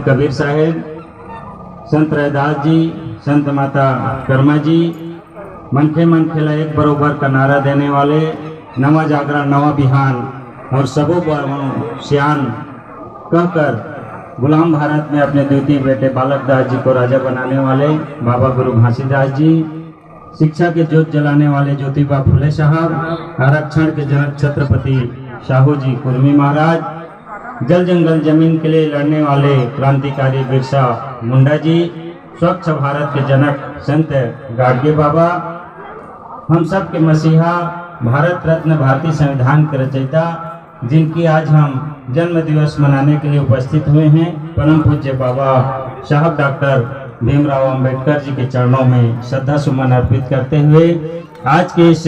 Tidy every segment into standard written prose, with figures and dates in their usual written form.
कबीर साहेब, संत रैदास जी, संत माता कर्मा जी, मनखे मनखेला एक बरोबर का नारा देने वाले, नवा जागरण नवा बिहान और सबो बरमनु सियान कहकर गुलाम भारत में अपने द्वितीय बेटे बालक दास जी को राजा बनाने वाले बाबा गुरु घासीदास जी, शिक्षा के ज्योत जलाने वाले ज्योतिबा फुले साहब, आरक्षण के जनक छत्रपति शाहू जी कुर्मी महाराज, जल जंगल जमीन के लिए लड़ने वाले क्रांतिकारी बिरसा मुंडा जी, स्वच्छ भारत के जनक संत गाडगे बाबा, हम सब के मसीहा, भारत रत्न भारतीय संविधान के रचयिता, जिनकी आज हम जन्म दिवस मनाने के लिए उपस्थित हुए हैं, परम पूज्य बाबा साहब डॉक्टर भीमराव अंबेडकर जी के चरणों में श्रद्धा सुमन अर्पित करते हुए आज के इस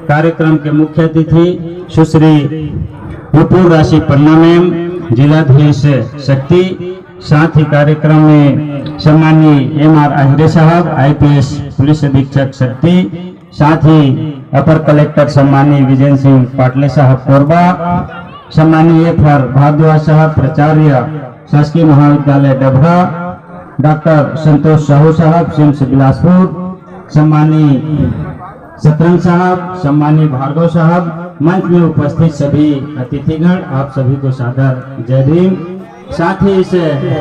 कार्यक्रम के मुख्य अतिथि सुश्री विपुल राशि पन्ना मैम, जिलाधीश शक्ति, साथ ही कार्यक्रम में सम्मानीय एम.आर. आहिरे साहब, IPS पुलिस अधीक्षक शक्ति, साथ ही अपर कलेक्टर सम्मानीय विजय सिंह पाटले साहब कोरबा, सम्मानीय F.R. भारद्वाज साहब, प्राचार्य शासकीय महाविद्यालय डभरा, डॉक्टर संतोष साहू साहब, सिम्स बिलासपुर, सम्मानीय सतरंग साहब, सम्मानीय भार्गव साहब, मंच में उपस्थित सभी अतिथिगण, आप सभी को सादर जय भीम। साथ ही इस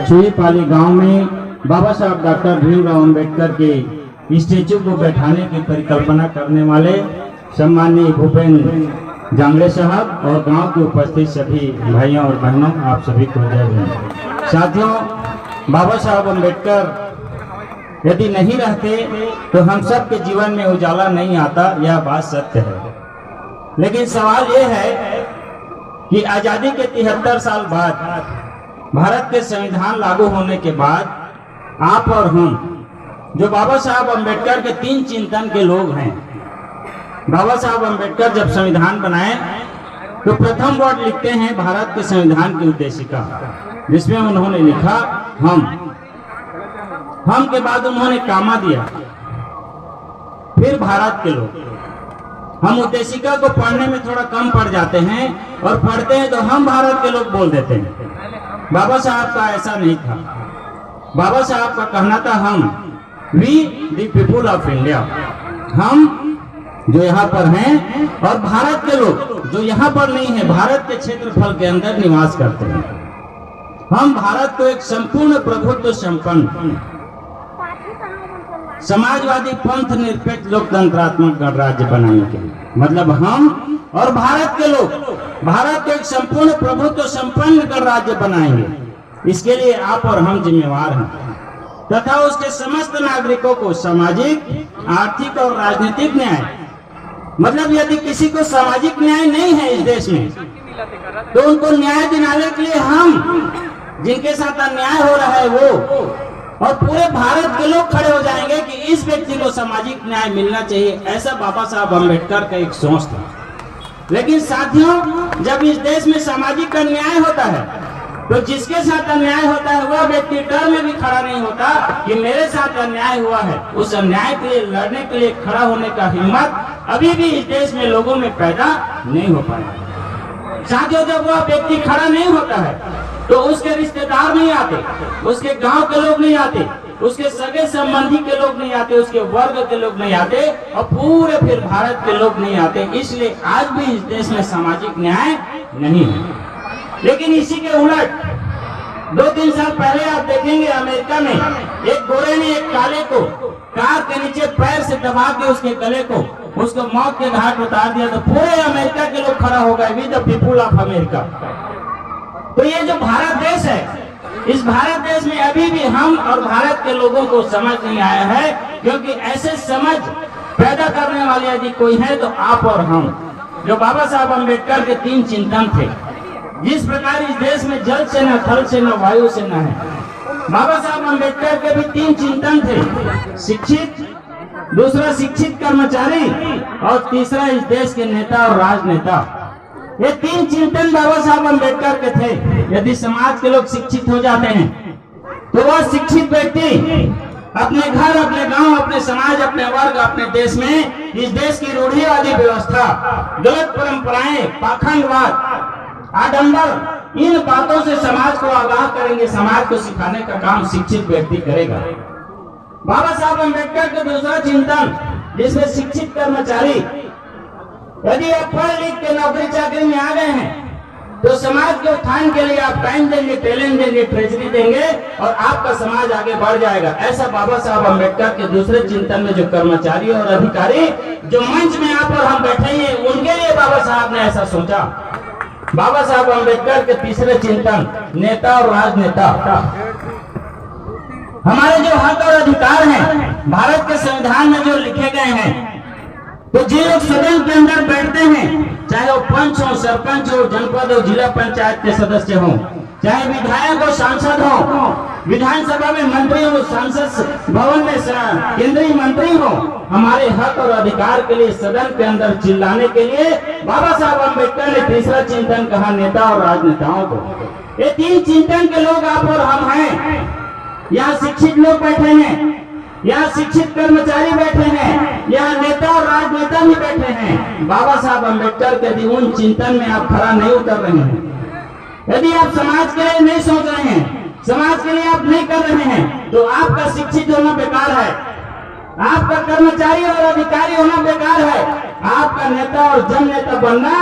चुईपाली गांव में बाबा साहब डॉक्टर भीमराव अंबेडकर के स्टेचू को बैठाने की परिकल्पना करने वाले सम्मानीय भूपेंद्र जांगड़े साहब और गांव के उपस्थित सभी भाइयों और बहनों, आप सभी को जय भीम। साथियों, बाबा साहब अंबेडकर यदि नहीं रहते तो हम सब के जीवन में उजाला नहीं आता, यह बात सत्य है। लेकिन सवाल यह है कि आजादी के 73 साल बाद, भारत के संविधान लागू होने के बाद, आप और हम जो बाबा साहब अंबेडकर के 3 चिंतन के लोग हैं, बाबा साहब अंबेडकर जब संविधान बनाए तो प्रथम वर्ड लिखते हैं भारत के संविधान की उद्देशिका, जिसमें उन्होंने लिखा हम के बाद उन्होंने कामा दिया, फिर भारत के लोग। हम उद्देशिका को पढ़ने में थोड़ा कम पड़ जाते हैं और पढ़ते हैं तो हम भारत के लोग बोल देते हैं। बाबा साहब का ऐसा नहीं था। बाबा साहब का कहना था we the people of India, हम जो यहाँ पर हैं और भारत के लोग जो यहाँ पर नहीं है, भारत के क्षेत्रफल के अंदर निवास करते हैं। हम भारत को एक संपूर्ण प्रभुत्व संपन्न समाजवादी पंथ निरपेक्ष लोकतंत्रात्मक गणराज्य बनाने के लिए, मतलब हम और भारत के लोग भारत को एक संपूर्ण प्रभुत्व संपन्न गणराज्य बनाएंगे। इसके लिए आप और हम जिम्मेवार हैं तथा उसके समस्त नागरिकों को सामाजिक, आर्थिक और राजनीतिक न्याय, मतलब यदि किसी को सामाजिक न्याय नहीं है इस देश में तो उनको न्याय दिलाने के लिए हम, जिनके साथ अन्याय हो रहा है वो और पूरे भारत के लोग खड़े हो जाएंगे कि इस व्यक्ति को सामाजिक न्याय मिलना चाहिए। ऐसा बाबा साहब अंबेडकर का एक सोच था। लेकिन साथियों, जब इस देश में सामाजिक अन्याय होता है तो जिसके साथ अन्याय होता है वह व्यक्ति डर में भी खड़ा नहीं होता कि मेरे साथ अन्याय हुआ है। उस अन्याय के लिए लड़ने के लिए खड़ा होने का हिम्मत अभी भी इस देश में लोगों में पैदा नहीं हो पाया। साथियों, जब वह व्यक्ति खड़ा नहीं होता है तो उसके रिश्तेदार नहीं आते, उसके गांव के लोग नहीं आते, उसके सगे संबंधी के लोग नहीं आते, उसके वर्ग के लोग नहीं आते और पूरे फिर भारत के लोग नहीं आते। इसलिए आज भी इस देश में सामाजिक न्याय नहीं है। लेकिन इसी के उलट 2-3 साल पहले आप देखेंगे अमेरिका में एक गोरे ने एक काले को कार के नीचे पैर से दबा के उसके गले को उसको मौत के घाट उतार दिया तो पूरे अमेरिका के लोग खड़ा हो गए, we the people of America. तो ये जो भारत देश है, इस भारत देश में अभी भी हम और भारत के लोगों को समझ नहीं आया है, क्योंकि ऐसे समझ पैदा करने वाले यदि कोई है तो आप और हम, जो बाबा साहब अंबेडकर के 3 चिंतन थे। जिस प्रकार इस देश में जल से न, थल से न, वायु से न है, बाबा साहब अंबेडकर के भी 3 चिंतन थे। शिक्षित, दूसरा शिक्षित कर्मचारी और तीसरा इस देश के नेता और राजनेता। ये 3 चिंतन बाबा साहब अंबेडकर के थे। यदि समाज के लोग शिक्षित हो जाते हैं तो वह शिक्षित व्यक्ति अपने घर, अपने गांव, अपने समाज, अपने वर्ग, अपने देश में इस देश की रूढ़िवादी व्यवस्था, गलत परंपराएं, पाखंडवाद, आडंबर इन बातों से समाज को आगाह करेंगे, समाज को सिखाने का काम शिक्षित व्यक्ति करेगा। बाबा साहब अम्बेडकर का दूसरा चिंतन, जिसमें शिक्षित कर्मचारी, यदि आप पढ़ लिख के नौकरी चाकरी में आ गए हैं तो समाज के उत्थान के लिए आप टाइम देंगे, टैलेंट देंगे, ट्रेजरी देंगे और आपका समाज आगे बढ़ जाएगा। ऐसा बाबा साहब अम्बेडकर के दूसरे चिंतन में जो कर्मचारी और अधिकारी जो मंच में आप और हम बैठे हैं, उनके लिए बाबा साहब ने ऐसा सोचा। बाबा साहब अम्बेडकर के तीसरे चिंतन, नेता और राजनेता। हमारे जो हक और अधिकार हैं भारत के संविधान में जो लिखे गए हैं, तो जो लोग सदन के अंदर बैठते हैं, चाहे वो पंच हो, सरपंच हो, जनपद हो, जिला पंचायत के सदस्य हो, चाहे विधायक हो, सांसद हो, विधानसभा में मंत्री हो, संसद भवन में केंद्रीय मंत्री हो, हमारे हक और अधिकार के लिए सदन के अंदर चिल्लाने के लिए बाबा साहब अम्बेडकर ने तीसरा चिंतन कहा, नेता और राजनेताओं को। ये तीन चिंतन के लोग आप और हम हैं। यहाँ शिक्षित लोग बैठे हैं, यहाँ शिक्षित कर्मचारी बैठे हैं, यहाँ नेता और राजनेता भी बैठे हैं। बाबा साहब अम्बेडकर के यदि उन चिंतन में आप खरा नहीं उतर रहे हैं, यदि आप समाज के लिए नहीं सोच रहे हैं, समाज के लिए आप नहीं कर रहे हैं, तो आपका शिक्षित होना बेकार है, आपका कर्मचारी और अधिकारी होना बेकार है, आपका नेता और जन नेता बनना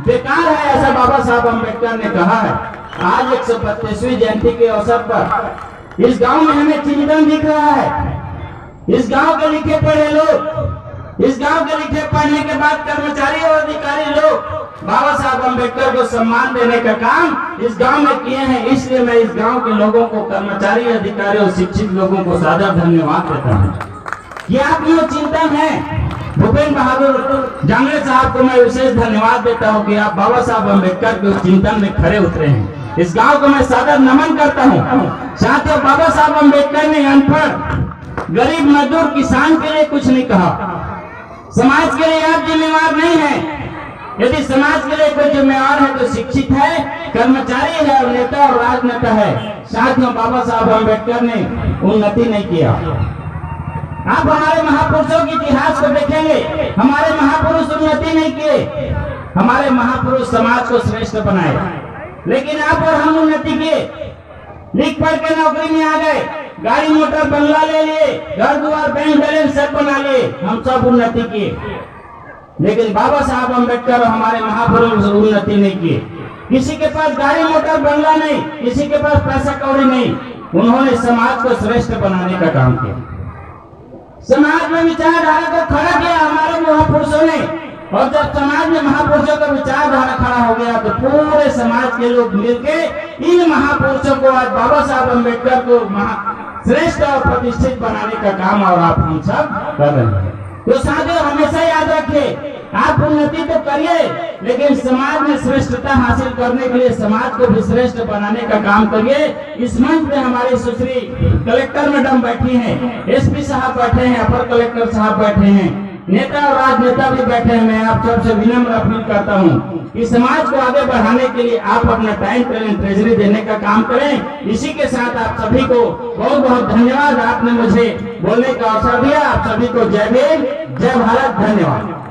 बेकार है। ऐसा बाबा साहब अम्बेडकर ने कहा है। आज 132वीं जयंती के अवसर पर इस गांव में हमें चिंतन दिख रहा है। इस गांव के लिखे पढ़े लोग, इस गांव के लिखे पढ़ने के बाद कर्मचारी और अधिकारी लोग बाबा साहब अम्बेडकर को सम्मान देने का काम इस गांव में किए हैं। इसलिए मैं इस गांव के लोगों को, कर्मचारी, अधिकारी और शिक्षित लोगों को सादर धन्यवाद देता हूँ कि आपकी जो चिंतन है। भूपेंद्र बहादुर जांगड़े साहब को मैं विशेष धन्यवाद देता हूँ कि आप बाबा साहब अम्बेडकर के चिंतन में खड़े उतरे हैं। इस गांव को मैं सादर नमन करता हूँ। साथियों, बाबा साहब अम्बेडकर ने अनपढ़, गरीब, मजदूर, किसान के लिए कुछ नहीं कहा। समाज के लिए आप जिम्मेवार नहीं है। यदि समाज के लिए कोई जिम्मेवार है तो शिक्षित है, कर्मचारी है और नेता और राजनेता है। साथियों, बाबा साहब अम्बेडकर ने उन्नति नहीं किया। आप हमारे महापुरुषों के इतिहास को देखेंगे, हमारे महापुरुष उन्नति नहीं किए। हमारे महापुरुष समाज को श्रेष्ठ बनाए, लेकिन आप और हम उन्नति किए। लिख पढ़ के नौकरी में आ गए, गाड़ी मोटर बंगला ले लिए, घर द्वार बैंक बैलेंस सब बना लिए, हम सब उन्नति किए। लेकिन बाबा साहब अम्बेडकर और हमारे महापुरुष उन्नति नहीं किए। किसी के पास गाड़ी मोटर बंगला नहीं, किसी के पास पैसा कौड़ी नहीं, उन्होंने समाज को श्रेष्ठ बनाने का काम किया। समाज में विचारधारा को खड़ा किया हमारे महापुरुषों ने, और जब समाज में महापुरुषों का विचारधारा खड़ा हो गया तो पूरे समाज के लोग मिलके इन महापुरुषों को, आज बाबा साहब अम्बेडकर को श्रेष्ठ और प्रतिष्ठित बनाने का काम और आप हम सब कर रहे हैं। तो साथियों, हमेशा याद रखिए, आप उन्नति तो करिए, लेकिन समाज में श्रेष्ठता हासिल करने के लिए समाज को भी श्रेष्ठ बनाने का काम करिए। इस मंच पे हमारी सुश्री कलेक्टर मैडम बैठी हैं, एसपी साहब बैठे हैं, अपर कलेक्टर साहब बैठे हैं, नेता और राजनेता भी बैठे हैं। मैं आप सबसे विनम्र अपील करता हूँ कि समाज को आगे बढ़ाने के लिए आप अपना टाइम, टैलेंट, ट्रेजरी देने का काम करें। इसी के साथ आप सभी को बहुत बहुत धन्यवाद। आपने मुझे बोलने का अवसर दिया। आप सभी को जय भीम, जय भारत, धन्यवाद।